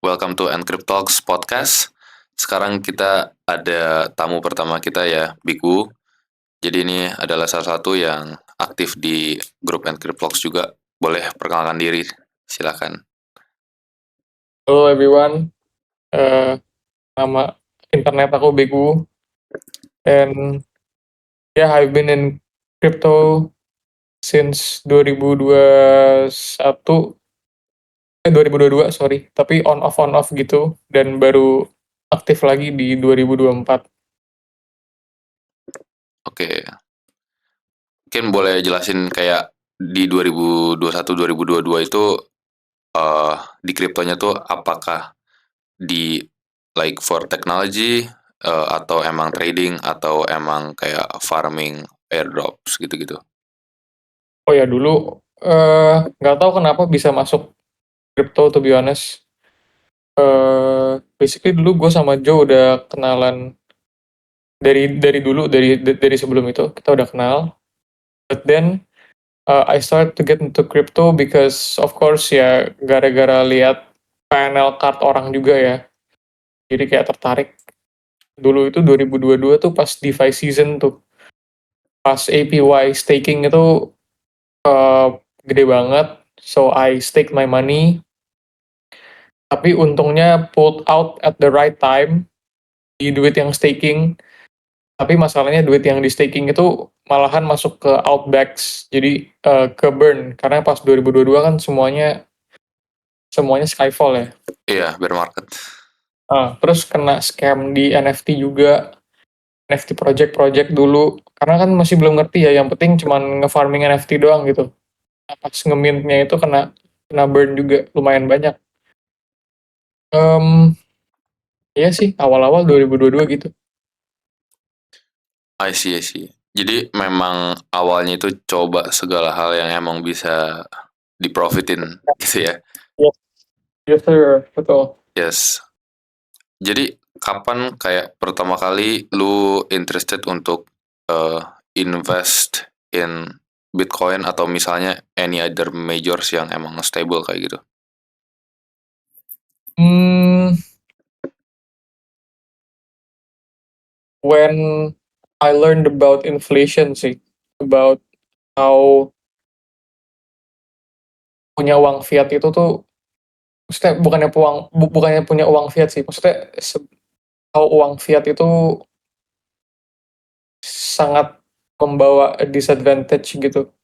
welcome to Encrypt Talks Podcast. Sekarang kita ada tamu pertama kita ya, Biku. Jadi ini adalah salah satu yang aktif di grup Encrypt Talks juga. Boleh perkenalkan diri, silakan. Hello everyone, nama internet aku Begu, and I've been in crypto since 2022, sorry, tapi on off gitu, dan baru aktif lagi di 2024. Oke, mungkin boleh jelasin kayak di 2021-2022 itu di kriptonya tuh apakah di like for technology atau emang trading atau emang kayak farming airdrops gitu-gitu. Oh ya dulu, nggak tahu kenapa bisa masuk crypto to be honest. Basically dulu gue sama Joe udah kenalan dari dulu, dari sebelum itu kita udah kenal, but then I started to get into crypto because of course ya gara-gara lihat PNL card orang juga ya. Jadi kayak tertarik. Dulu itu 2022 tuh pas DeFi season tuh. Pas APY staking itu uh, gede banget. So I stake my money. Tapi untungnya pulled out at the right time di duit yang staking. Tapi masalahnya duit yang di staking itu malahan masuk ke outbacks. Jadi ke burn. Karena pas 2022 kan semuanya skyfall ya. Iya, bear market. Terus kena scam di NFT juga, NFT project dulu, karena kan masih belum ngerti ya, yang penting cuman nge-farming NFT doang gitu. Nah, pas nge-mintnya itu kena burn juga lumayan banyak. Em, iya sih, awal-awal 2022 gitu. I see. Jadi memang awalnya itu coba segala hal yang emang bisa diprofitin gitu ya. Yes, yes sir, betul. Yes. Jadi kapan kayak pertama kali lu interested untuk invest in Bitcoin atau misalnya any other majors yang emang stable kayak gitu? Hmm, when I learned about inflation sih, about how punya uang fiat itu tuh, maksudnya bukannya punya uang fiat sih, maksudnya how uang fiat itu sangat membawa disadvantage gitu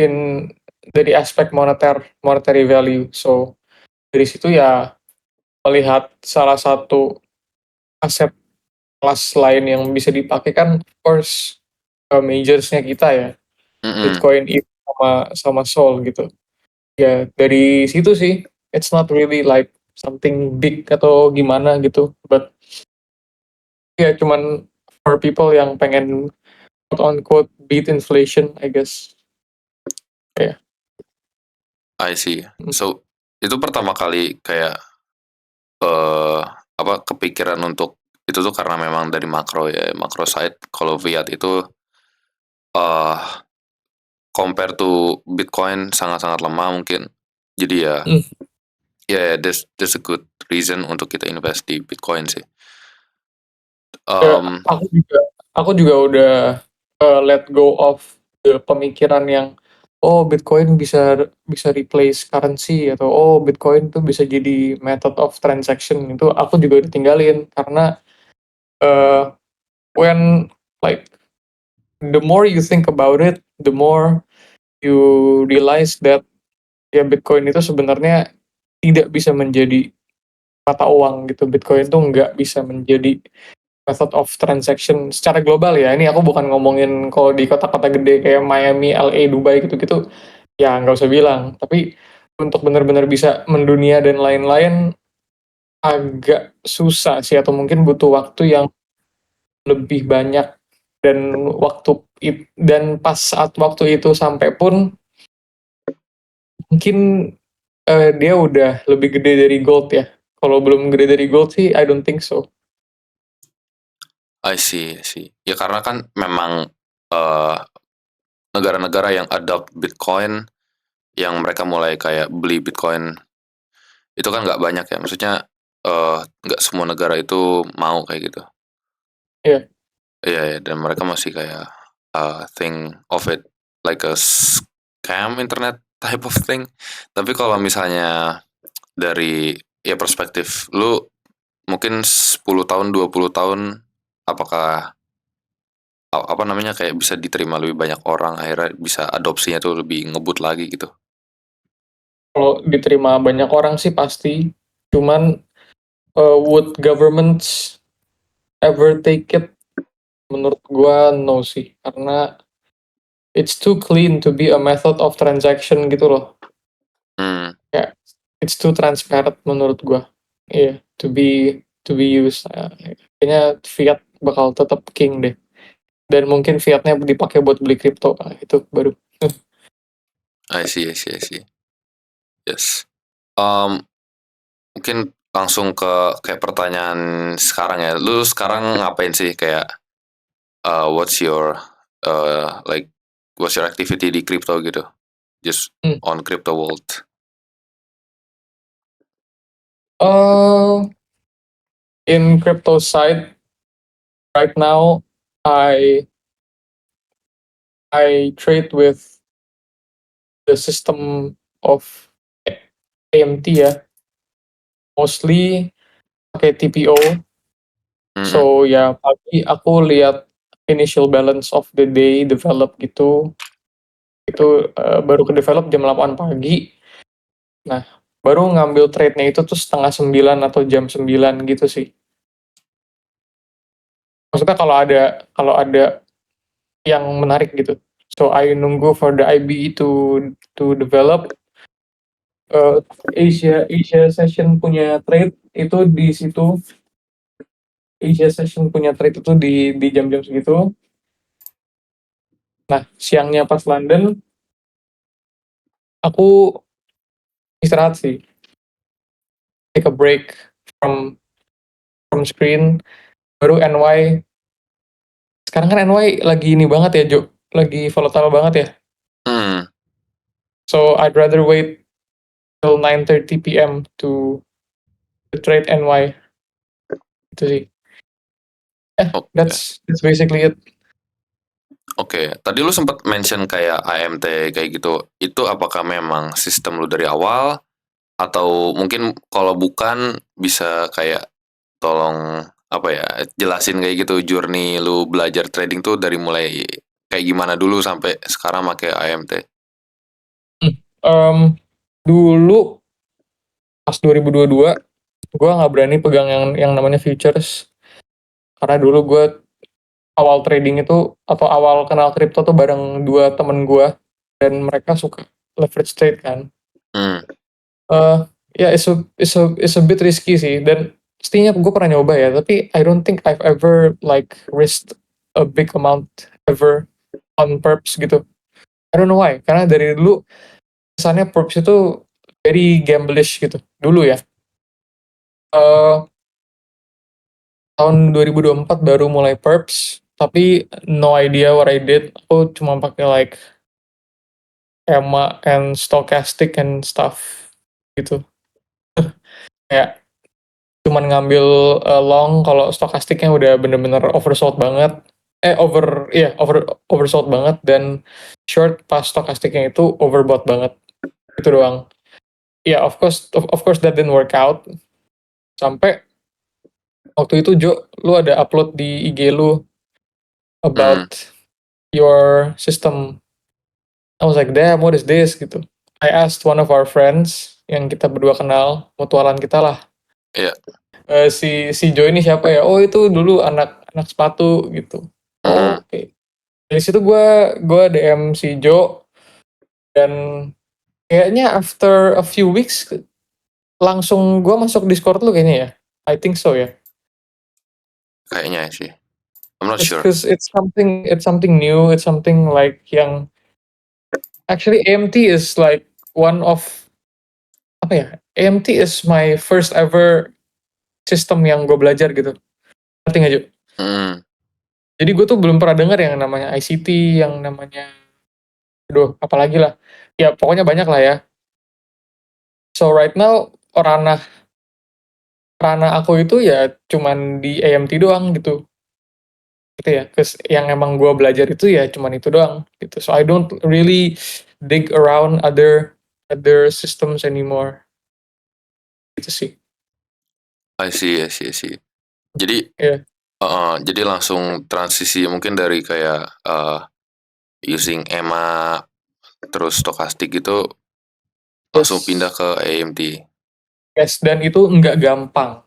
in dari aspek monetary value. So dari situ ya melihat salah satu aset kelas lain yang bisa dipakai kan of course majorsnya kita ya, Mm-mm. Bitcoin itu sama Sol gitu. Ya dari situ sih, it's not really like something big atau gimana gitu, but ya cuman for people yang pengen quote on quote beat inflation I guess. Ya. I see. So itu pertama kali kayak kepikiran untuk itu tuh karena memang dari makro ya, makro side. Kalau fiat itu uh, compare to Bitcoin sangat-sangat lemah mungkin. Jadi ya, Mm. that's a good reason untuk kita invest di Bitcoin sih. Ya, Um, aku juga udah let go of the pemikiran yang oh Bitcoin bisa bisa replace currency, atau oh Bitcoin tuh bisa jadi method of transaction. Itu aku juga ditinggalin karena uh, when like the more you think about it, the more you realize that ya Bitcoin itu sebenarnya tidak bisa menjadi mata uang gitu. Bitcoin tuh nggak bisa menjadi method of transaction secara global ya. Ini aku bukan ngomongin kalau di kota-kota gede kayak Miami, LA, Dubai gitu-gitu, ya nggak usah bilang. Tapi untuk benar-benar bisa mendunia dan lain-lain agak susah sih, atau mungkin butuh waktu yang lebih banyak, dan dan pas saat waktu itu sampai pun mungkin dia udah lebih gede dari gold ya. Kalau belum gede dari gold sih I don't think so. I see. Ya karena kan memang uh, negara-negara yang adopt Bitcoin, yang mereka mulai kayak beli Bitcoin itu kan nggak banyak ya, maksudnya nggak semua negara itu mau kayak gitu. Iya. Iya, ya, dan mereka masih kayak think of it like a scam internet type of thing. Tapi kalau misalnya dari ya perspektif lu mungkin 10 tahun 20 tahun apakah apa namanya kayak bisa diterima lebih banyak orang akhirnya bisa adopsinya tuh lebih ngebut lagi gitu. Kalau diterima banyak orang sih pasti, cuman, would governments ever take it? Menurut gua no sih, karena it's too clean to be a method of transaction gitu loh. Hmm, Kayak it's too transparent menurut gua. Iya, to be used, kayaknya fiat bakal tetap king deh, dan mungkin fiatnya dipakai buat beli kripto, itu baru. I see, I see, I see. Yes. Um, Mungkin langsung ke kayak pertanyaan sekarang ya. Lu sekarang ngapain sih kayak what's your like what's your activity di crypto gitu? Just Hmm, on crypto world. uh, in crypto side right now, I I trade with the system of AMT ya, mostly pakai TPO. Mm-mm. So ya pagi aku lihat initial balance of the day develop gitu, itu, baru ke-develop jam 8 pagi. Nah, baru ngambil trade-nya itu tuh 8:30 atau jam 9 gitu sih. Maksudnya kalau ada yang menarik gitu. So I nunggu for the IB to develop, Asia Session punya trade itu di situ, Asia Session punya trade itu di jam-jam segitu. Nah, siangnya pas London, aku istirahat sih, take a break from screen, baru NY. Sekarang kan NY lagi ini banget ya, Jo, lagi volatile banget ya. Hmm, So I'd rather wait till 9:30 PM to trade NY, itu sih. oke. That's basically it. Oke, tadi lu sempat mention kayak AMT kayak gitu. Itu apakah memang sistem lu dari awal atau mungkin kalau bukan bisa kayak tolong apa ya jelasin kayak gitu journey lu belajar trading tuh dari mulai kayak gimana dulu sampai sekarang pakai AMT. Mmm, dulu pas 2022, gue nggak berani pegang yang namanya futures, karena dulu gue awal trading itu atau awal kenal kripto tuh bareng 2 temen gue, dan mereka suka leverage trade kan. Hmm, Eee, ya it's a bit risky sih, dan pastinya gue pernah nyoba ya, tapi I don't think I've ever like risked a big amount ever on perps gitu. I don't know why, karena dari dulu kesannya perps itu very gamblish gitu, dulu ya. Eee, tahun 2024 baru mulai perps, tapi no idea what I did. Aku cuma pakai like EMA and stochastic and stuff gitu. Kayak cuman ngambil, long kalau stokastiknya udah bener-bener oversold banget, oversold banget, dan short pas stokastiknya itu overbought banget, itu doang. Ya, of course that didn't work out, sampai waktu itu Jo, lu ada upload di IG lu hmm, about your system. I was like, "Damn, what is this?" gitu. I asked one of our friends yang kita berdua kenal, mutualan kita lah, iya, si Jo ini siapa ya? Oh, itu dulu anak anak sepatu gitu. hmm, Oh, oke. Dari situ gue DM si Jo, dan kayaknya after a few weeks langsung gue masuk Discord lu kayaknya ya. I think so ya. kayaknya sih. I'm not It's sure. 'cause it's something new, it's something like yang actually AMT is like one of apa ya? AMT is my first ever system yang gue belajar gitu. Ngerti nggak, Jo? Hmm, Jadi gue tuh belum pernah dengar yang namanya ICT, yang namanya, aduh, apalagi lah. Ya pokoknya banyak lah ya. So right now, ranah ranah aku itu ya cuman di AMT doang gitu ya. Yang emang gue belajar itu ya cuman itu doang gitu. So I don't really dig around other systems anymore. Gitu sih. I see. Jadi Ya, jadi langsung transisi mungkin dari kayak using EMA terus stokastik gitu langsung pindah yes, ke AMT. yes, dan itu nggak gampang.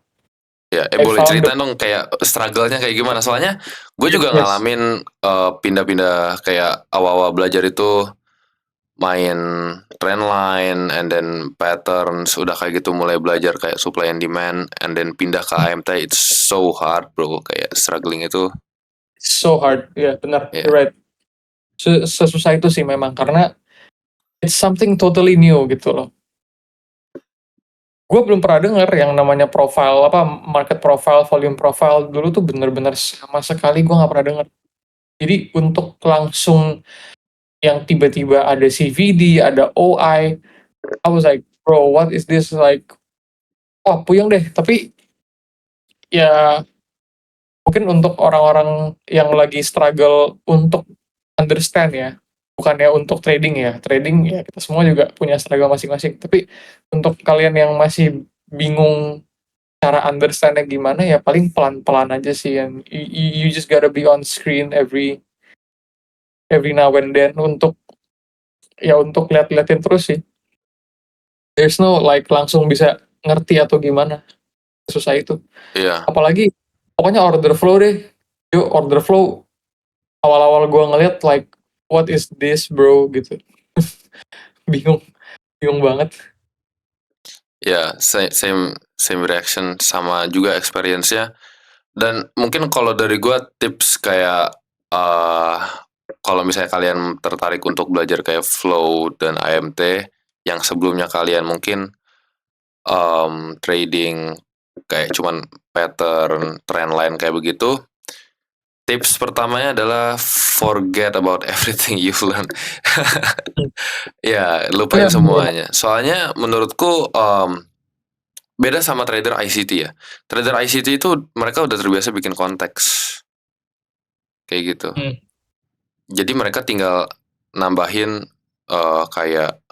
Ya, I boleh found the cerita dong kayak struggle-nya kayak gimana? Soalnya gue juga yes. ngalamin pindah-pindah kayak awal-awal belajar itu main trendline and then patterns udah kayak gitu mulai belajar kayak supply and demand and then pindah ke AMT it's so hard bro kayak struggling itu So hard, ya benar, ya you're right. Sesusah itu sih memang karena it's something totally new gitu loh. Gue belum pernah denger yang namanya profile apa market profile, volume profile dulu tuh bener-bener sama sekali gue nggak pernah denger. Jadi untuk langsung yang tiba-tiba ada CVD, ada I was like, bro, what is this like? Wah, puyeng deh. Tapi ya mungkin untuk orang-orang yang lagi struggle untuk understand ya, bukannya untuk trading ya. Trading ya kita semua juga punya struggle masing-masing. Tapi untuk kalian yang masih bingung cara understandnya gimana ya paling pelan-pelan aja sih and you just gotta be on screen every now and then untuk ya untuk lihat-liatin terus sih. There's no like langsung bisa ngerti atau gimana. Susah itu. iya Apalagi pokoknya order flow deh. Yuk order flow awal-awal gua ngeliat like what is this bro gitu. Bingung, bingung banget. ya same same reaction sama juga experience-nya dan mungkin kalau dari gue tips kayak eh kalau misalnya kalian tertarik untuk belajar kayak flow dan AMT yang sebelumnya kalian mungkin trading kayak cuman pattern trend line kayak begitu. Tips pertamanya adalah forget about everything you learn. Hmm. Ya, lupain Benar, benar. semuanya. Soalnya menurutku beda sama trader ICT ya. Trader ICT itu mereka udah terbiasa bikin konteks kayak gitu. Hmm. Jadi mereka tinggal nambahin kayak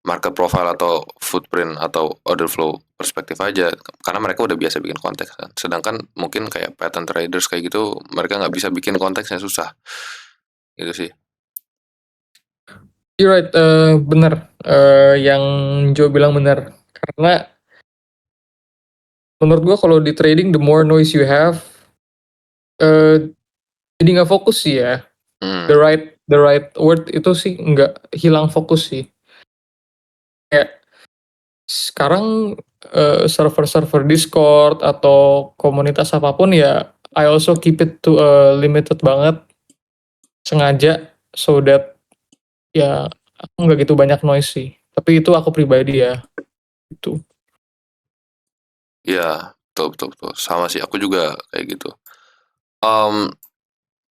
market profile atau footprint atau order flow perspektif aja karena mereka udah biasa bikin konteks kan. Sedangkan mungkin kayak pattern traders kayak gitu mereka nggak bisa bikin konteksnya susah gitu sih. You're right, bener. Yang Joe bilang benar. Karena menurut gua kalau di trading the more noise you have, eh jadi nggak fokus sih ya. Hmm, The right word itu sih nggak hilang fokus sih. Kayak sekarang server-server Discord atau komunitas apapun ya, I also keep it to limited banget sengaja so that ya aku nggak gitu banyak noise sih. Tapi itu aku pribadi ya itu. ya betul. Sama sih aku juga kayak gitu. Um,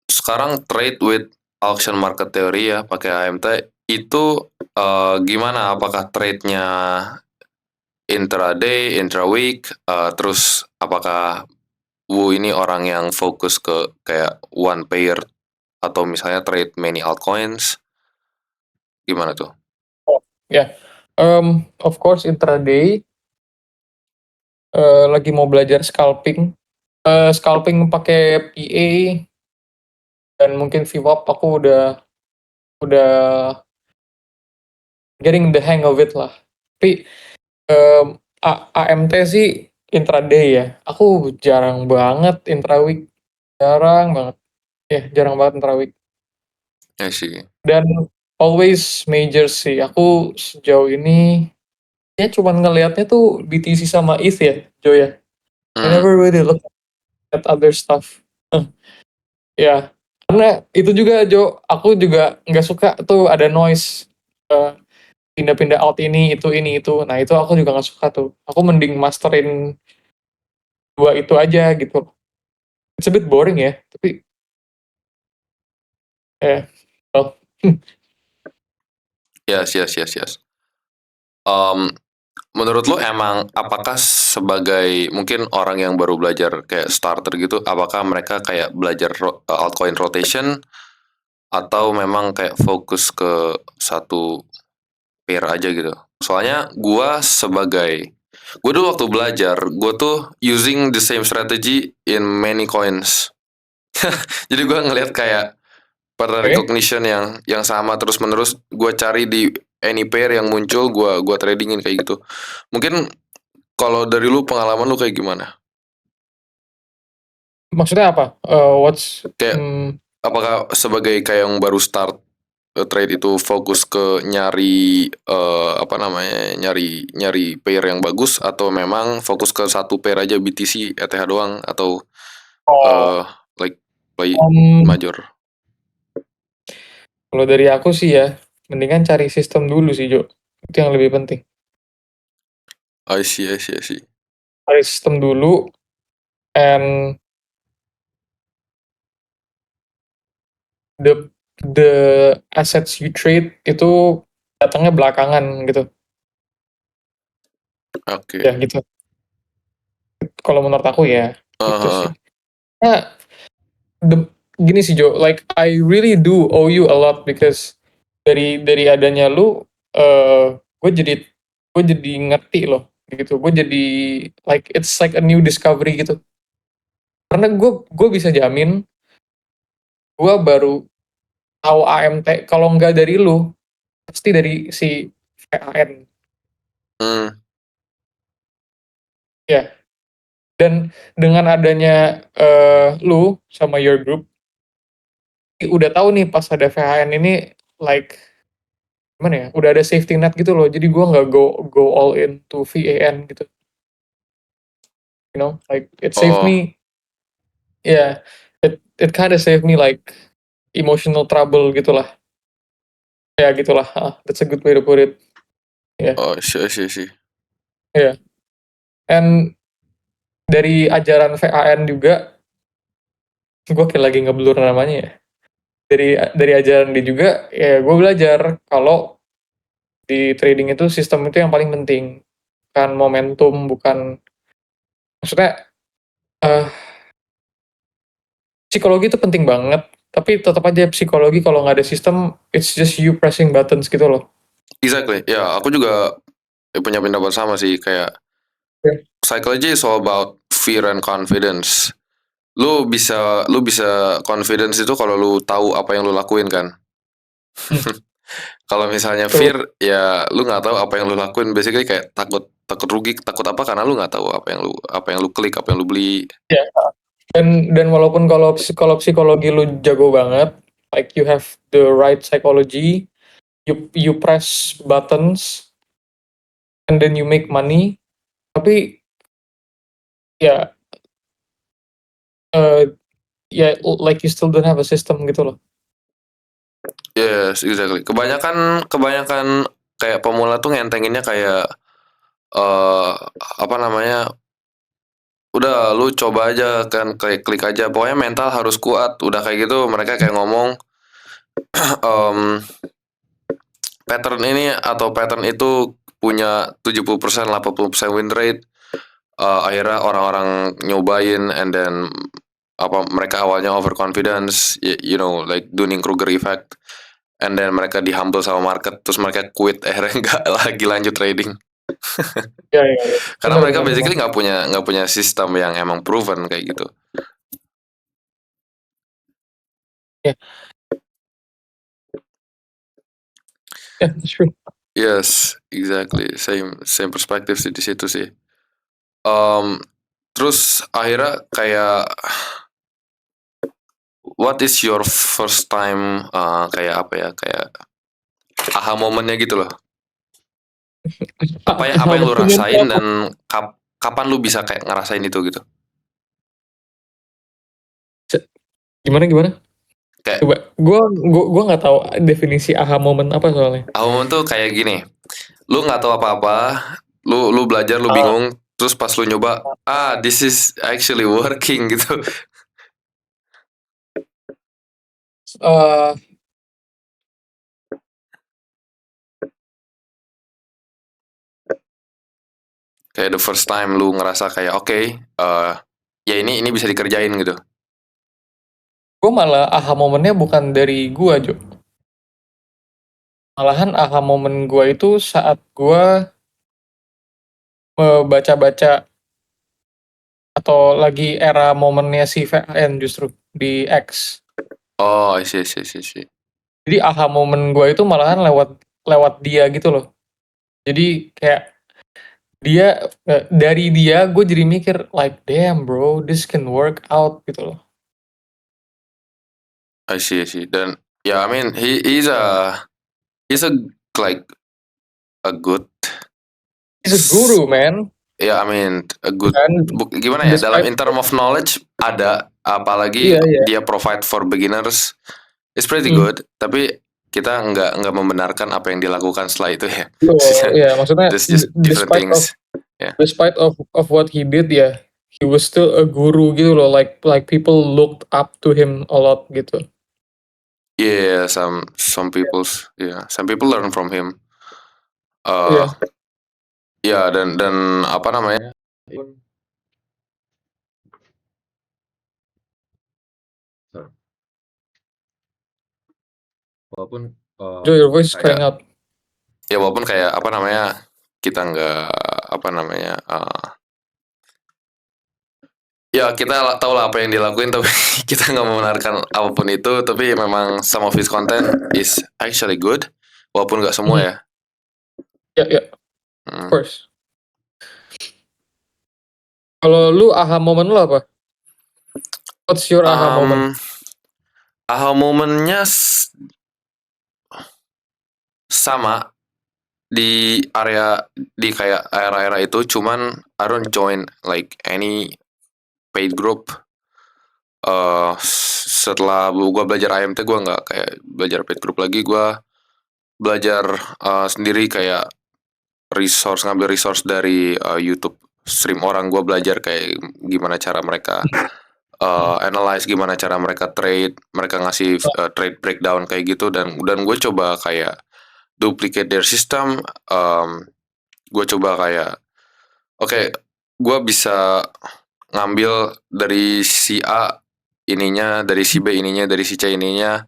Sekarang trade with auction market theory ya pakai AMT itu gimana? Apakah trade-nya intraday, intraweek, terus apakah Wu ini orang yang fokus ke kayak one pair atau misalnya trade many altcoins, gimana tuh? Ya, of course intraday lagi mau belajar scalping. Scalping pakai PA dan mungkin VWAP aku udah getting the hang of it lah. Tapi AMT sih intraday ya. Aku jarang banget intraweek, jarang banget. Ya, jarang banget intraweek. Ya sih. Dan always major sih. Aku sejauh ini ya cuman ngelihatnya tuh BTC sama ETH ya, Jo ya. I Hmm, never really look at other stuff. Ya, karena itu juga Jo, aku juga nggak suka tuh ada noise eh, pindah-pindah alt ini itu. Nah itu aku juga nggak suka tuh. Aku mending masterin dua itu aja gitu. It's a bit boring ya, tapi well, yes. Um, menurut lu emang apakah sebagai mungkin orang yang baru belajar kayak starter gitu, apakah mereka kayak belajar altcoin rotation atau memang kayak fokus ke satu pair aja gitu? Soalnya gue dulu waktu belajar, gue tuh using the same strategy in many coins. Jadi gue ngelihat kayak pattern Oke. recognition yang sama terus menerus, gue cari di any pair yang muncul, gue tradingin kayak gitu. Mungkin kalau dari lu, pengalaman lu kayak gimana? Maksudnya apa? What's Kayak apakah sebagai kayak yang baru start trade itu fokus ke nyari apa namanya, nyari nyari pair yang bagus, atau memang fokus ke satu pair aja, BTC, ETH doang, atau oh, eh like play um, major? kalau dari aku sih ya, mendingan cari sistem dulu sih, Jo. Itu yang lebih penting. I see, I see, I see. Cari sistem dulu, and the the assets you trade itu datangnya belakangan gitu. Oke. Ya gitu. Kalau menurut aku ya, gitu Uh, sih. Nah, the gini sih, Jo, like I really do owe you a lot because dari adanya lu, gue jadi ngerti loh gitu. Gue jadi like it's like a new discovery gitu. Karena gue bisa jamin gue baru tahu AMT kalau nggak dari lu pasti dari si VAN hmm, ya. Dan dengan adanya lu sama your group udah tahu nih pas ada VHN ini like gimana ya, udah ada safety net gitu loh, jadi gue nggak go all in to VAN gitu, like it saved oh, me, yeah, it kind of saved me like emotional trouble gitulah, ya gitulah, that's a good way to put it, ya, oh, sih. yeah. And dari ajaran VAN juga, gue kayak lagi ngeblur namanya ya, dari ajaran dia juga ya gue belajar kalau di trading itu sistem itu yang paling penting, bukan momentum, bukan, maksudnya eh psikologi itu penting banget, tapi tetap aja psikologi kalau nggak ada sistem, it's just you pressing buttons gitu loh. Exactly. Ya, aku juga punya pendapat sama sih, kayak Ya. psychology is all about fear and confidence. Lu bisa confidence itu kalau lu tahu apa yang lu lakuin kan. Hmm, Kalau misalnya betul. fear, ya lu nggak tahu apa yang lu lakuin, basically kayak takut takut rugi, takut apa, karena lu nggak tahu apa yang lu klik, apa yang lu beli. Ya. Dan walaupun kalau psikologi lu jago banget, like you have the right psychology, you press buttons and then you make money, tapi ya, eh, ya like you still don't have a system gitu loh. Yes, exactly. Kebanyakan kebanyakan kayak pemula tuh ngentenginnya kayak eh apa namanya, udah lu coba aja kan, kayak klik aja, pokoknya mental harus kuat, udah kayak gitu mereka kayak ngomong em, pattern ini atau pattern itu punya 70%, 80% win rate. Akhirnya orang-orang nyobain, and then apa, mereka awalnya overconfidence, like Dunning-Kruger effect, and then mereka dihumble sama market, terus mereka quit, akhirnya nggak lagi lanjut trading. Ya, ya, ya. Karena Benar, mereka benar, benar. basically nggak punya sistem yang emang proven kayak gitu. Ya, ya, that's true. Yes, exactly, same perspective sih di situ sih. Um, Terus akhirnya kayak, what is your first time, kayak apa ya, kayak aha momennya gitu loh. Apa yang lu Momentum itu rasain, apa? dan kapan lu bisa kayak ngerasain itu gitu. Gimana, gimana? Kayak Coba, gua nggak tahu definisi aha moment apa soalnya. aha momen tuh kayak gini, lu nggak tahu apa-apa, lu belajar, lu Ah, bingung, terus pas lu nyoba, this is actually working gitu. eh Kayak the first time lu ngerasa kayak oke, ya ini bisa dikerjain gitu. Gue malah aha momennya bukan dari gue, Jo. Malahan aha momen gue itu saat gue baca-baca atau lagi era momennya si VAN justru di X. Oh, I see. Jadi aha momen gue itu malahan lewat lewat dia gitu loh. Jadi kayak dari dia gue jadi mikir like damn bro, this can work out gitu loh. I see. Dan ya, I mean he's a like a good, He's a guru man, ya, I mean a good, kan? gimana ya, dalam Despite in term of knowledge ada, apalagi iya iya. dia provide for beginners, it's pretty Hmm. good. Tapi kita nggak membenarkan apa yang dilakukan setelah itu ya. Betul, ya maksudnya There's just different things. despite of what he did ya, he was still a guru gitu loh, like people looked up to him a lot gitu. Yeah, some people learn from him. Iya. Ya, dan apa namanya? Walaupun Jo, your voice is crying kayak out. ya, walaupun kayak apa namanya, kita nggak apa namanya, ya kita tahu lah apa yang dilakuin, tapi kita nggak membenarkan apapun itu. Tapi memang some of his content is actually good, walaupun nggak semua ya. Ya, of course. Kalau lu aha moment lu apa? What's your aha moment? Aha momennya sama di kayak era-era itu, cuman I don't join like any paid group. Setelah gue belajar IMT, gue nggak kayak belajar paid group lagi. Gue belajar sendiri, kayak ngambil resource dari YouTube stream orang. Gue belajar kayak gimana cara mereka analyze, gimana cara mereka trade, mereka ngasih trade breakdown kayak gitu. Dan gue coba kayak duplicate their system. Gue coba kayak oke, gue bisa ngambil dari si A ininya, dari si B ininya, dari si C ininya,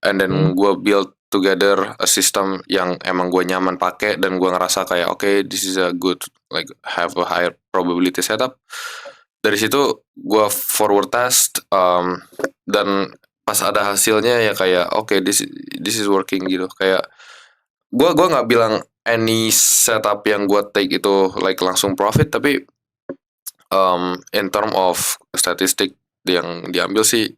and then gue build together a system yang emang gue nyaman pakai, dan gue ngerasa kayak oke, this is a good, like have a higher probability setup. Dari situ gue forward test, dan pas ada hasilnya ya kayak oke, this is working gitu. Kayak gue nggak bilang any setup yang gue take itu like langsung profit, tapi in term of statistik yang diambil sih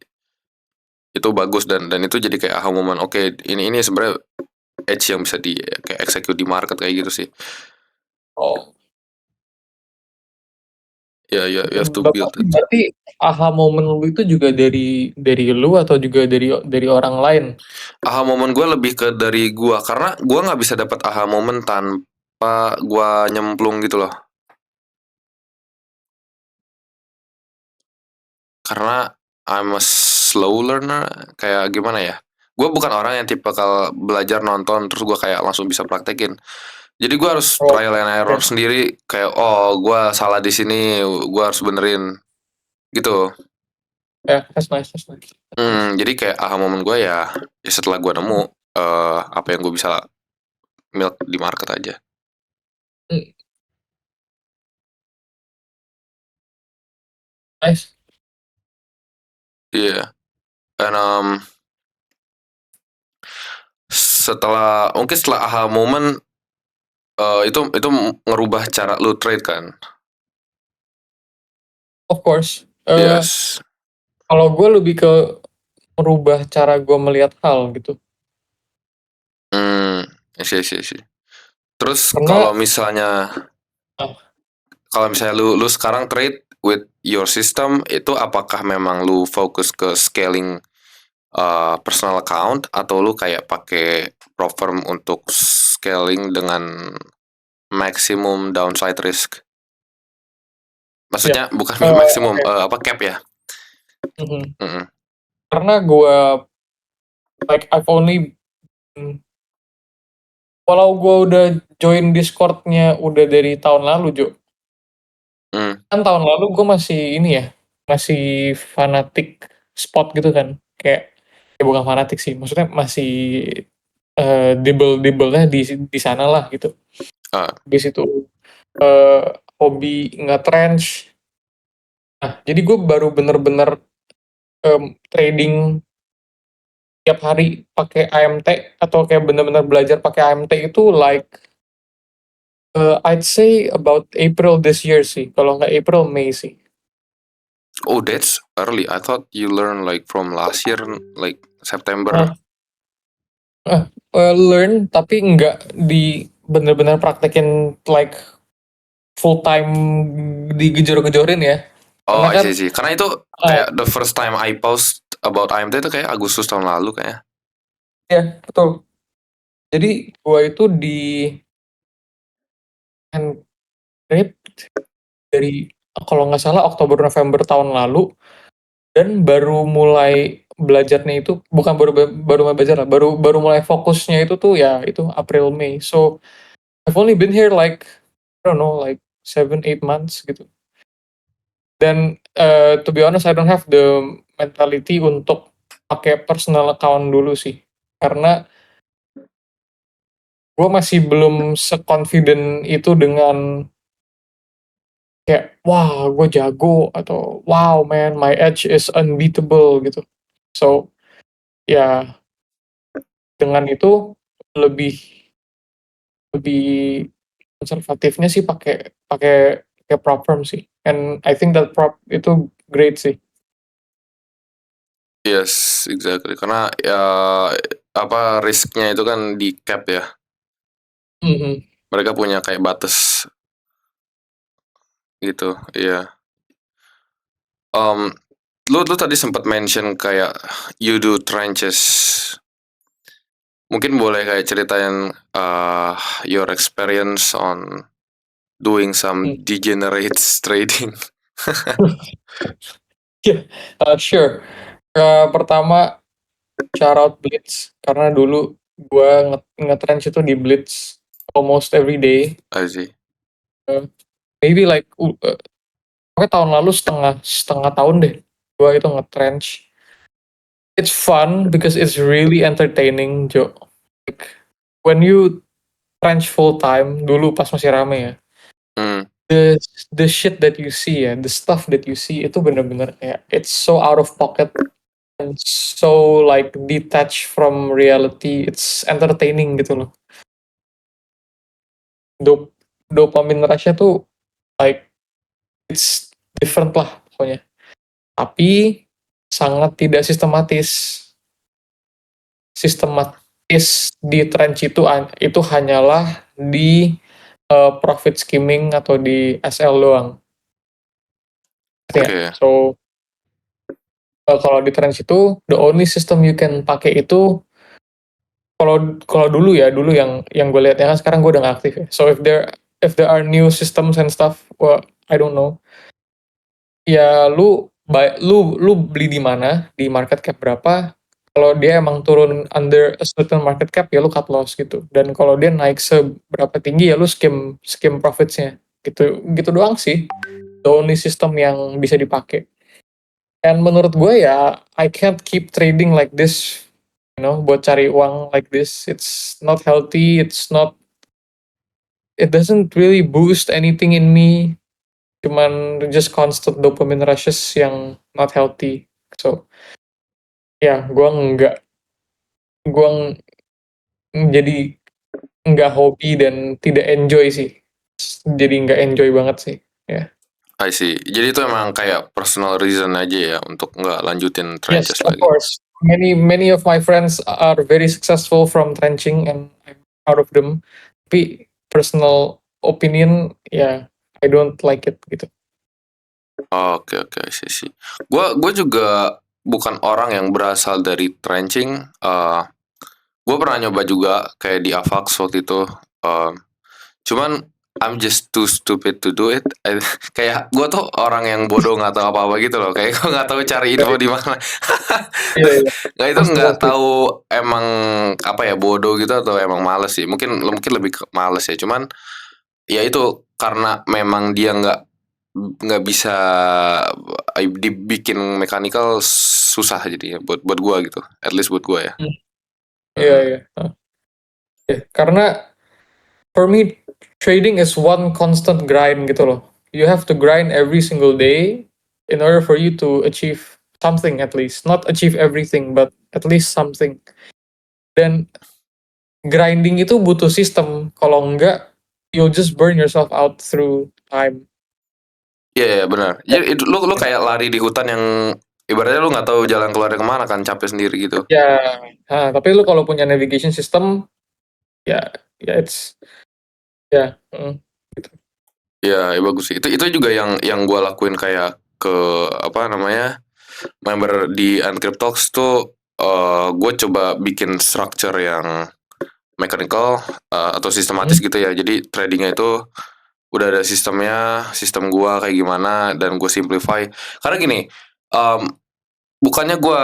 itu bagus, dan itu jadi kayak aha moment. Oke, ini sebenarnya edge yang bisa di kayak execute di market kayak gitu sih. Oh. Ya, you have to build it. Berarti aha moment lu itu juga dari lu atau juga dari orang lain? Aha moment gue lebih ke dari gue, karena gue nggak bisa dapat aha moment tanpa gue nyemplung gitu loh. Karena I'm a slow learner, kayak gimana ya? Gue bukan orang yang tipe kalau belajar nonton terus gue kayak langsung bisa praktekin. Jadi gue harus trial and error sendiri, kayak oh gue salah di sini, gue harus benerin gitu. Ya, that's nice. Jadi kayak aha moment gue ya setelah gue nemu apa yang gue bisa milk di market aja. Nice. Iya. Dan setelah aha moment, itu ngerubah cara lu trade kan? Of course. Yes. Kalau gue lebih ke merubah cara gue melihat hal gitu. Sih. Terus Karena kalau misalnya lu sekarang trade with your system, itu apakah memang lu fokus ke scaling personal account, atau lu kayak pakai prop firm untuk scaling dengan maximum downside risk? Maksudnya bukan maksimum, apa, cap ya? karena gue like I've only walau gue udah join Discord-nya udah dari tahun lalu, Jo. Kan tahun lalu gue masih ini ya, masih fanatik spot gitu kan, kayak ya bukan fanatik sih, maksudnya masih dibelnya di sana lah gitu. Ah, Habis itu eh, hobi nge-trench. Nah, jadi gue baru bener-bener trading tiap hari pakai AMT atau kayak bener-bener belajar pakai AMT itu like I'd say about April this year sih, kalau nggak April May sih. oh, that's early. I thought you learn like from last year, like September. Nah, learn tapi nggak di bener-bener praktekin like full time digejor-gejorin ya. Oh, Karena I kan see. Karena itu uh, kayak the first time I post about AMT itu kayak Agustus tahun lalu kayak. ya betul. Jadi gua itu di handgrip dari kalau nggak salah Oktober November tahun lalu, dan baru mulai belajarnya itu bukan baru mulai belajar lah, baru baru mulai fokusnya itu tuh ya itu April Mei. So I've only been here like I don't know like 7-8 months gitu. Dan to be honest I don't have the mentality untuk pakai personal account dulu sih. Karena gue masih belum seconfident itu dengan kayak wah gue jago atau wow man my edge is unbeatable gitu. So ya dengan itu lebih lebih konservatifnya sih pakai pakai pakai prop firm sih. And I think that prop itu great sih. Yes, exactly. Karena ya apa risknya itu kan di cap ya. Mhm. Mereka punya kayak batas gitu. Iya. Um, lu tadi sempat mention kayak you do trenches. Mungkin boleh kayak ceritain your experience on doing some Hmm. degenerates trading. Yeah, sure. Pertama shout out Blitz karena dulu gua nge-trench itu di Blitz almost every day. I see. Uh, Maybe like pokoknya tahun lalu setengah setengah tahun deh gua itu nge-trench. It's fun because it's really entertaining, Jo. Like, when you trench full time dulu pas masih rame ya, Hmm, the the shit that you see ya, the stuff that you see itu bener-bener kayak it's so out of pocket and so like detached from reality. It's entertaining gitu loh. Dop Dopamine rush-nya tuh like it's different lah pokoknya. Tapi sangat tidak sistematis. Sistematis di trench itu hanyalah di profit skimming atau di SL doang. Ngerti nggak? oke. So kalau di trench itu the only system you can pakai itu kalau kalau dulu yang gue lihat ya kan sekarang gue udah nggak aktif ya. So if there are new systems and stuff, well, I don't know. Ya lu beli di mana, di market cap berapa, kalau dia emang turun under a certain market cap ya lu cut loss gitu, dan kalau dia naik seberapa tinggi ya lu skim skim profitsnya gitu gitu doang sih, the only system yang bisa dipakai. And menurut gue ya I can't keep trading like this, buat cari uang like this. It's not healthy, it doesn't really boost anything in me, cuman just constant dopamine rushes yang not healthy. So ya gue jadi nggak hobi dan tidak enjoy sih, jadi nggak enjoy banget sih ya. I see. Jadi itu emang kayak personal reason aja ya untuk nggak lanjutin Yes, trenches of lagi. course, many of my friends are very successful from trenching and I'm proud of them, tapi personal opinion ya I don't like it gitu. Oke, oke, sih. Gue juga bukan orang yang berasal dari trenching. Gue pernah nyoba juga kayak di Avax waktu itu. Cuman I'm just too stupid to do it. Kayak gue tuh orang yang bodoh nggak tahu apa-apa gitu loh. Kayak gue nggak tahu cari info di mana. Iya, iya, Nggak, itu pasti nggak pasti. tahu emang apa ya, bodoh gitu atau emang males sih. Mungkin mungkin lebih ke males ya. Cuman ya itu karena memang dia nggak nggak bisa dibikin mechanical susah jadinya buat gua gitu. At least buat gua ya. Iya, Hmm. iya. Karena for me trading is one constant grind gitu loh. You have to grind every single day in order for you to achieve something at least. Not achieve everything, but at least something. Dan grinding itu butuh sistem. Kalau enggak, you'll just burn yourself out through time. Iya, benar. Jadi itu lu kayak lari di hutan yang ibaratnya lu nggak tahu jalan keluarnya kemana kan, capek sendiri gitu. Ya, tapi lu kalau punya navigation system, ya, it's ya, Ya, ya bagus sih. Itu juga yang gue lakuin kayak ke apa namanya member di Uncrypt Talks tuh gue coba bikin structure yang mechanical atau sistematis gitu ya. Jadi tradingnya itu udah ada sistemnya, sistem gue kayak gimana dan gue simplify. Karena gini, um, bukannya gue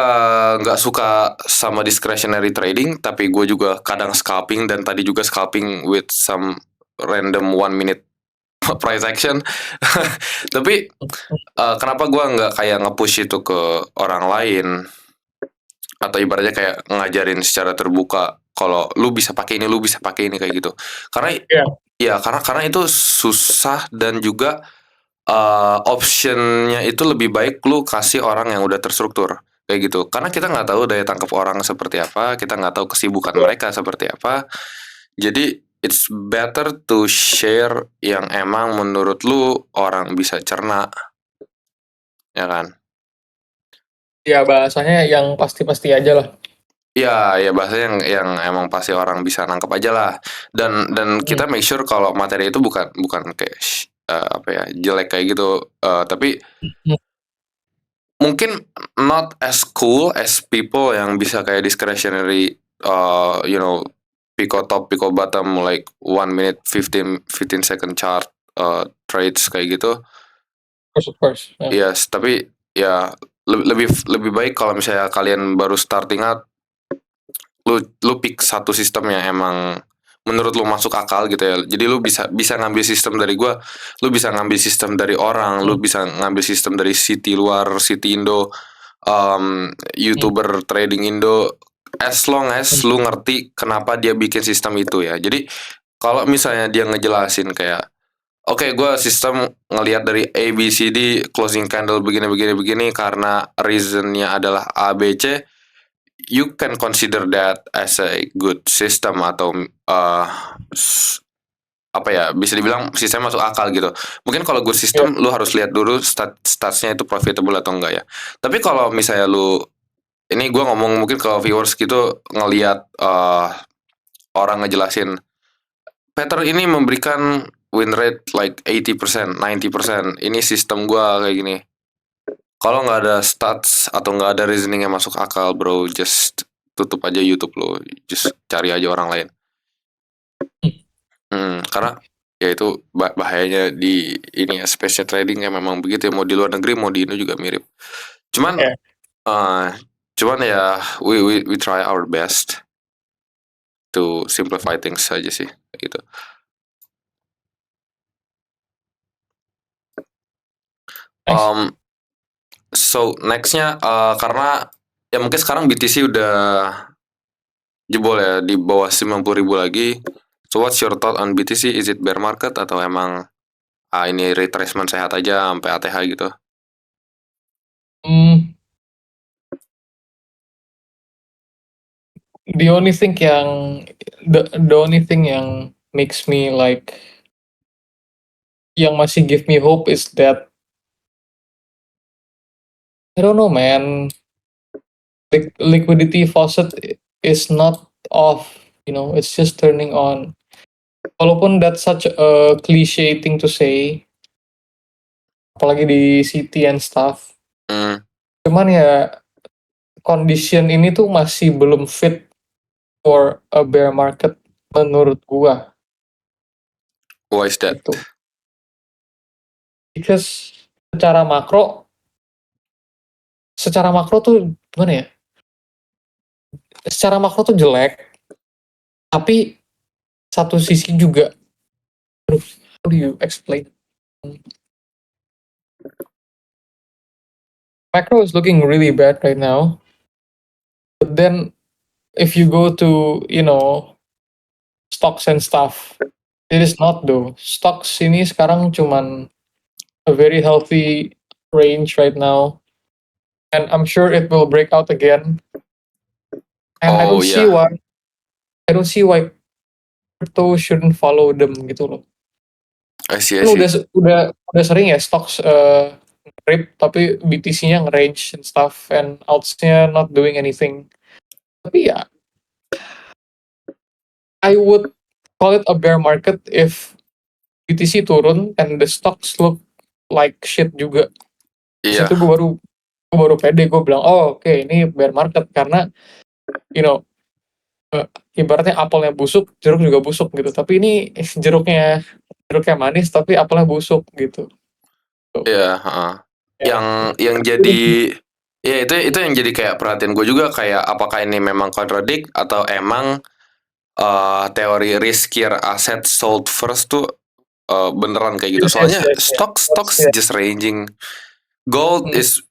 nggak suka sama discretionary trading, tapi gue juga kadang scalping dan tadi juga scalping with some random 1 minute price action. Tapi kenapa gue nggak kayak nge-push itu ke orang lain atau ibaratnya kayak ngajarin secara terbuka kalau lu bisa pakai ini, lu bisa pakai ini kayak gitu. Karena ya, ya karena itu susah dan juga optionnya itu lebih baik lu kasih orang yang udah terstruktur kayak gitu. Karena kita nggak tahu daya tangkap orang seperti apa, kita nggak tahu kesibukan mereka seperti apa. Jadi it's better to share yang emang menurut lu orang bisa cerna, ya kan? ya bahasanya yang pasti-pasti aja lah. Iya, ya bahasa yang emang pasti orang bisa nangkep aja lah. Dan kita make sure kalau materi itu bukan bukan kayak apa ya jelek kayak gitu. Tapi Hmm. mungkin not as cool as people yang bisa kayak discretionary, you know, pico top, pico bottom, like 1 minute 15 second chart trades kayak gitu. Of course. Ya. Yes, tapi ya lebih lebih baik kalau misalnya kalian baru starting out, lu pick satu sistem yang emang menurut lu masuk akal gitu ya. Jadi lu bisa bisa ngambil sistem dari gua, lu bisa ngambil sistem dari orang, lu Hmm. bisa ngambil sistem dari city luar, city Indo, Hmm. YouTuber trading Indo, as long as Hmm. lu ngerti kenapa dia bikin sistem itu ya. Jadi kalau misalnya dia ngejelasin kayak oke, gua sistem ngelihat dari A B C D closing candle begini begini begini karena reasonnya adalah A B C, you can consider that as a good system atau apa ya bisa dibilang sistem masuk akal gitu. Mungkin kalau good Ya. system lu harus lihat dulu statsnya itu profitable atau enggak ya. Tapi kalau misalnya lu ini gue ngomong mungkin ke viewers gitu ngelihat orang ngejelasin pattern ini memberikan win rate like 80%, 90%. Ini sistem gua kayak gini. Kalau nggak ada stats atau nggak ada reasoning yang masuk akal, bro, just tutup aja YouTube lo, just cari aja orang lain. Karena ya itu bahayanya di ini ya special trading yang memang begitu ya, mau di luar negeri mau di Indo juga mirip. Cuman Ya. uh, cuman ya we try our best to simplify things saja sih gitu. Nice. So nextnya karena ya mungkin sekarang BTC udah jebol ya di bawah 90.000 lagi. So what's your thought on BTC? Is it bear market atau emang ini retracement sehat aja sampai ATH gitu? Hmm, the only thing yang makes me like yang masih give me hope is that I don't know, man. Liquidity faucet is not off. It's just turning on. Walaupun that's such a cliche thing to say, apalagi di city and stuff. Hmm, Cuman ya condition ini tuh masih belum fit for a bear market menurut gua why is that? gitu. Because secara makro tuh gimana ya? Secara makro tuh jelek, tapi satu sisi juga, aduh, how do you explain? macro is looking really bad right now. But then if you go to, stocks and stuff, it is not though. Stocks ini sekarang cuman a very healthy range right now, and I'm sure it will break out again. And Oh yeah, I don't see why crypto shouldn't follow them gitu loh. I see, I Kan see. udah sering ya stocks rip tapi BTC-nya nge-range and stuff and alts-nya not doing anything. Tapi ya I would call it a bear market if BTC turun and the stocks look like shit juga. Di Iya, situ gue baru pede, gue bilang oh oke, ini bear market karena you know eh, ibaratnya apelnya busuk jeruk juga busuk gitu, tapi ini jeruknya manis tapi apelnya busuk gitu. Tuh. iya, heeh. Ya. Yang jadi ya itu yang jadi kayak perhatian gue juga, kayak apakah ini memang contradict atau emang teori riskier asset sold first tuh beneran kayak gitu. Yes, yes, Soalnya yes, yes. stocks Yeah. just ranging. Gold Hmm. is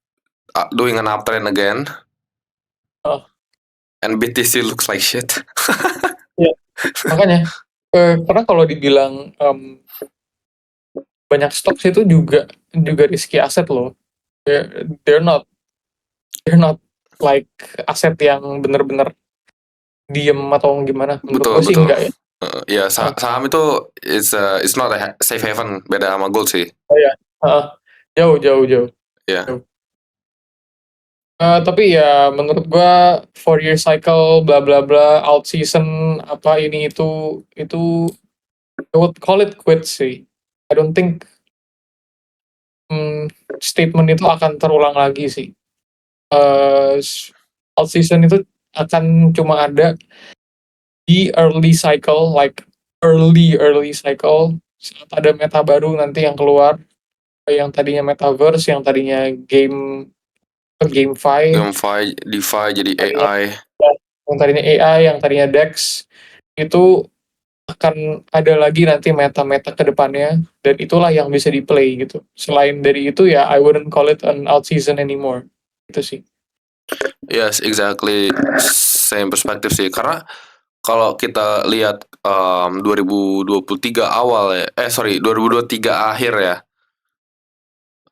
doing an uptrend again, Oh, and BTC looks like shit. iya. Makanya karena kalau dibilang banyak stocks itu juga risky aset loh. They're not like aset yang bener-bener diem atau gimana. Menurut Betul, gue sih betul. enggak ya. Ya, Ah, saham itu it's not a safe haven, beda sama gold sih. oh ya. Ah, jauh jauh jauh. Ya. Jauh. Tapi ya menurut gua 4 year cycle bla bla bla alt season apa ini itu I would call it quits sih. I don't think statement itu akan terulang lagi sih. Alt season itu akan cuma ada di early cycle, like early cycle, saat ada meta baru nanti yang keluar, yang tadinya metaverse, yang tadinya GameFi, GameFi, DeFi jadi tadinya AI. yang tadinya AI, yang tadinya DEX, itu akan ada lagi nanti meta-meta ke depannya, dan itulah yang bisa di-play gitu. Selain dari itu ya I wouldn't call it an alt season anymore. Itu sih. Yes, exactly same perspektif sih. Karena kalau kita lihat 2023 awal ya, 2023 akhir ya,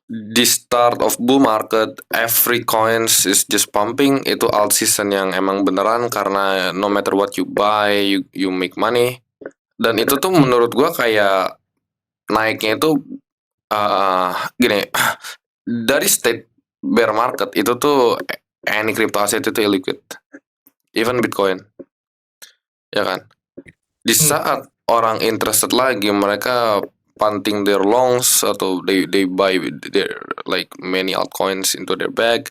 di start of bull market, every coins is just pumping. Itu alt season yang emang beneran, karena no matter what you buy, you make money. Dan itu tuh menurut gua kayak naiknya itu gini, dari state bear market itu tuh any crypto asset itu illiquid, even Bitcoin, ya kan? Di Hmm. saat orang interested lagi, mereka punting their longs atau they buy their like many altcoins into their bag.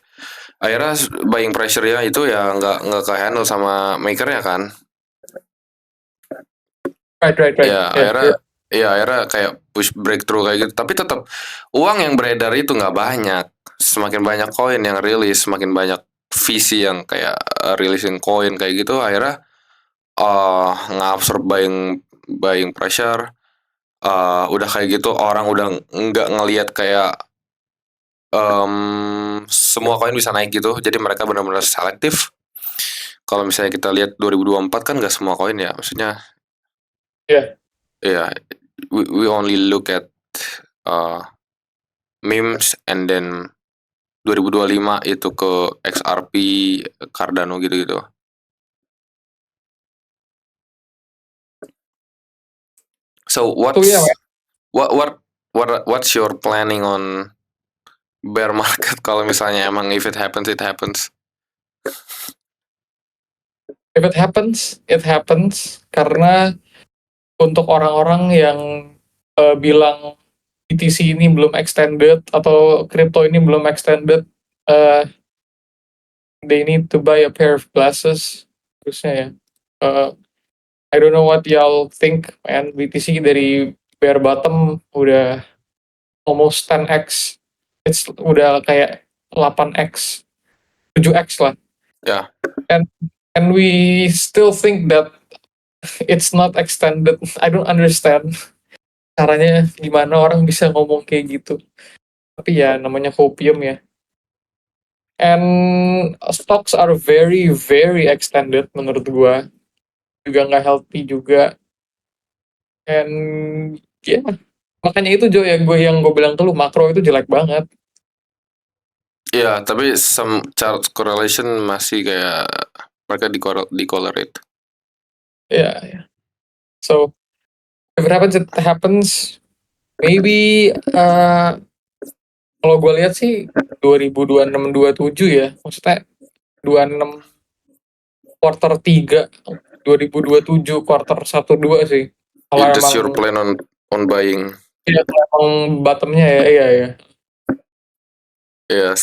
Akhirnya buying pressure ya itu ya nggak ke handle sama makernya kan. Right. Ya Yeah. akhirnya kayak push breakthrough kayak gitu. Tapi tetap uang yang beredar itu nggak banyak. Semakin banyak koin yang rilis, semakin banyak VC yang kayak releasing koin kayak gitu, akhirnya nge-absorb buying pressure. Udah kayak gitu orang udah nggak ngelihat kayak semua koin bisa naik gitu, jadi mereka benar-benar selektif. Kalau misalnya kita lihat 2024 kan nggak semua koin ya, maksudnya Yeah. ya we only look at memes, and then 2025 itu ke XRP, Cardano gitu-gitu. So Yeah, man. what's your planning on bear market kalau misalnya emang if it happens it happens? If it happens, it happens karena untuk orang-orang yang bilang BTC ini belum extended atau crypto ini belum extended, they need to buy a pair of glasses. Terusnya ya. I don't know what y'all think, man. BTC dari bare bottom udah almost 10x. It's udah kayak 8x, 7x lah. Ya, And we still think that it's not extended. I don't understand caranya gimana orang bisa ngomong kayak gitu. Tapi ya namanya hopium ya. and stocks are very very extended menurut gua, juga nggak healthy juga, and ya makanya itu Jo yang gue bilang ke lu, makro itu jelek banget. Iya, tapi some chart correlation masih kayak mereka di-correlate. Yeah. So if it happens, it happens. Maybe kalau gue lihat sih 2026-27 ya, maksudnya 26 quarter 3, 2027 quarter 1-2 sih. Kalau That's emang your plan on buying. ya kalau emang bottomnya ya, iya. Yes,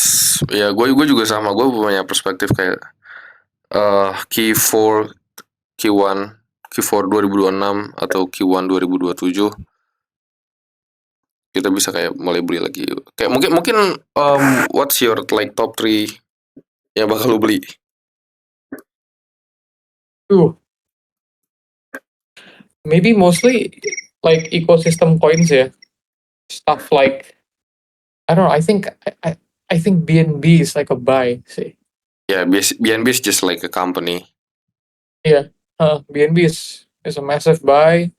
ya gue juga sama. Gue punya perspektif kayak Q4, Q1, Q4 2026 atau Q1 2027 kita bisa kayak mulai beli lagi. Kayak mungkin what's your like top 3 yang bakal lu beli? Maybe mostly like ecosystem coins ya, stuff like I don't know. I think BNB is like a buy sih. Yeah, BNB is just like a company. Iya, BNB is a massive buy.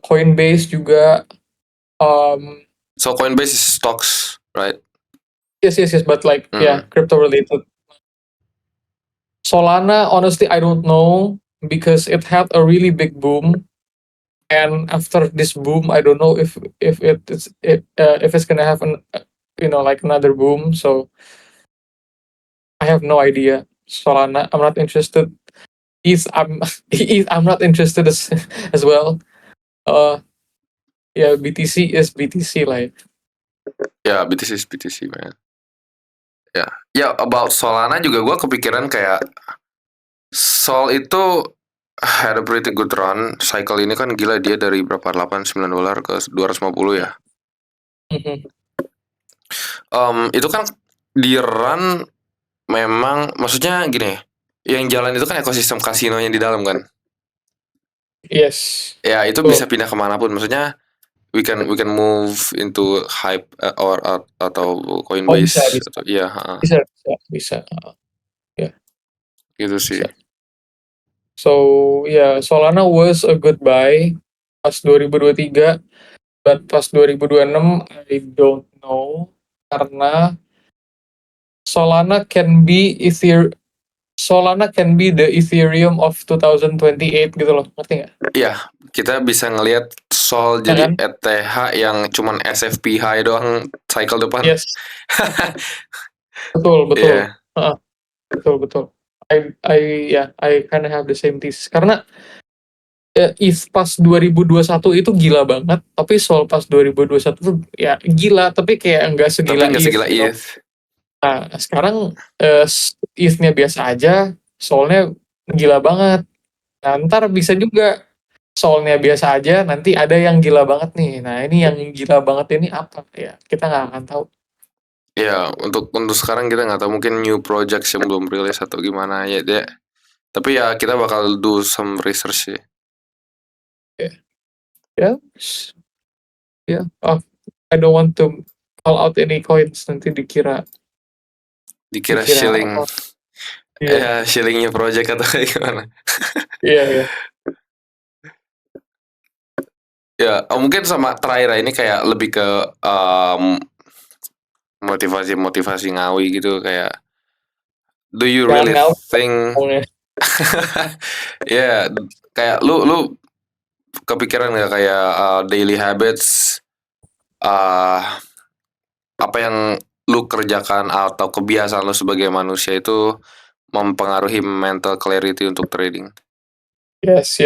Coinbase juga. So Coinbase is stocks, right? Yes, but like crypto related. Solana, honestly, I don't know because it had a really big boom, and after this boom, I don't know if it's gonna have like another boom. So I have no idea. Solana, I'm not interested. I'm not interested as well. Yeah, BTC is BTC lah. Ya, BTC is BTC, man. Ya, about Solana juga gue kepikiran kayak Sol itu had a pretty good run. Cycle ini kan gila, dia dari berapa? $89 ke 250 ya. Itu kan di run memang, maksudnya gini, yang jalan itu kan ekosistem kasinonya di dalam kan. Yes. Ya, itu bisa pindah kemanapun. Maksudnya we can move into Hype or atau Coinbase. Bisa. Atau, iya, Bisa. Ya. Gitu sih. Bisa. So Solana was a good buy pas 2023, but pas 2026 I don't know, karena Solana can be the Ethereum of 2028 gitu loh, ngerti nggak? Iya, kita bisa ngelihat Sol Ya jadi kan? ETH yang cuman SFP high doang cycle depan. Yes. Betul. Iya. Betul. I kind of have the same thesis, karena if pas 2021 itu gila banget, tapi Sol pas 2021 tuh ya gila, tapi kayak nggak Tapi segila nggak ETH. segila Gitu. ETH. Nah, sekarang ETH-nya biasa aja, Solnya gila banget. Nah, ntar bisa juga Solnya biasa aja, nanti ada yang gila banget nih. Nah, ini yang gila banget ini apa? Ya, kita nggak akan tahu. Ya, untuk sekarang kita nggak tahu, mungkin new projects yang belum rilis atau gimana ya dia. Tapi ya kita bakal do some research sih. Ya. Oh, I don't want to call out any coins, nanti dikira Shilling. apa. Iya. Ya, shillingnya project atau kayak gimana. Iya. Ya, mungkin sama terakhir ini kayak lebih ke motivasi ngawi gitu, kayak do you Jangan really ngawur think ya kayak lu kepikiran nggak kayak daily habits apa yang lu kerjakan atau kebiasaan lu sebagai manusia itu mempengaruhi mental clarity untuk trading? Yes.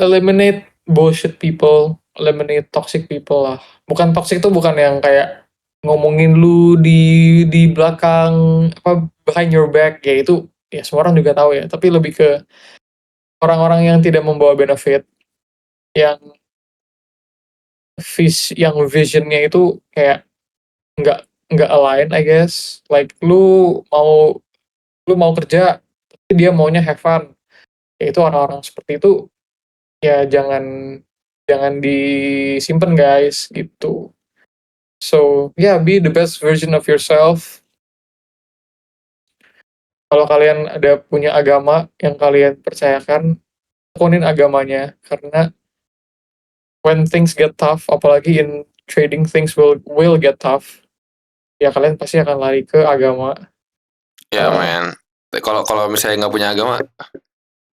Eliminate bullshit people, eliminate toxic people lah. Bukan toxic tuh bukan yang kayak ngomongin lu di belakang, apa, behind your back, ya itu ya semua orang juga tahu ya, tapi lebih ke orang-orang yang tidak membawa benefit, yang visionnya itu kayak nggak align, I guess. Like lu mau kerja, tapi dia maunya have fun. Ya itu orang-orang seperti itu ya jangan disimpan guys, gitu. So yeah, be the best version of yourself. Kalau kalian ada punya agama yang kalian percayakan, tekunin agamanya, karena when things get tough, apalagi in trading, things will get tough, ya kalian pasti akan lari ke agama. Ya man, kalau misalnya nggak punya agama,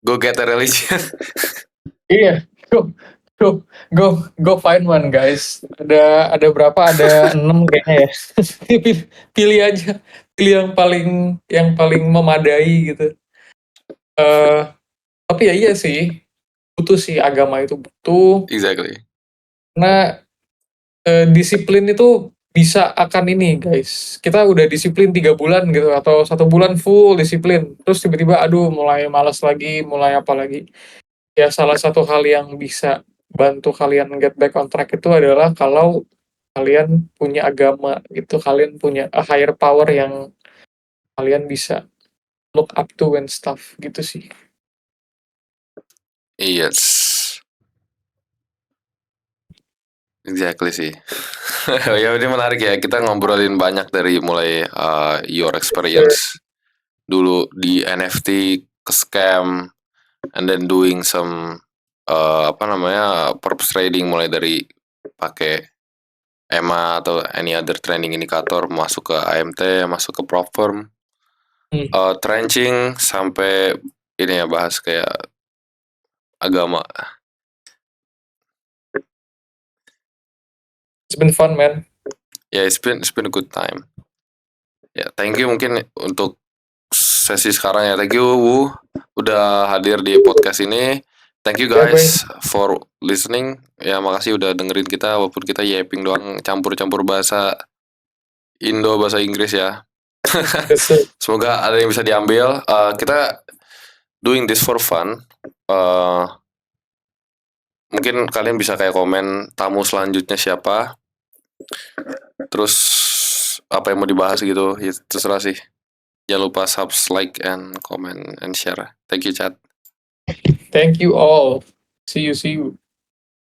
go get a religion. Iya, go go find one guys. Ada berapa? Ada 6 kayaknya ya. Pilih aja, pilih yang paling memadai gitu. Tapi ya iya sih, butuh sih, agama itu butuh. Exactly. Karena disiplin itu bisa akan ini guys. Kita udah disiplin 3 bulan gitu atau 1 bulan full disiplin. Terus tiba-tiba aduh mulai malas lagi, mulai apa lagi. Ya salah satu hal yang bisa bantu kalian get back on track itu adalah kalau kalian punya agama gitu, kalian punya a higher power yang kalian bisa look up to and stuff gitu sih. Yes. Exactly sih. Ya ini menarik ya, kita ngobrolin banyak dari mulai your experience dulu di NFT ke scam, and then doing some purpose trading, mulai dari pakai EMA atau any other trending indicator, masuk ke AMT, masuk ke prop firm, trenching, sampai ini ya bahas kayak agama. It's been fun man. Yeah, it's been a good time. Ya, thank you mungkin untuk sesi sekarang ya. Thank you Wu udah hadir di podcast ini. Thank you guys for listening. Ya makasih udah dengerin kita walaupun kita yapping doang, campur-campur bahasa Indo, bahasa Inggris ya. Semoga ada yang bisa diambil. Kita doing this for fun. Mungkin kalian bisa kayak komen tamu selanjutnya siapa. Terus apa yang mau dibahas gitu, ya terserah sih. Jangan lupa subscribe, like, and comment, and share. Thank you, chat. Thank you all. See you.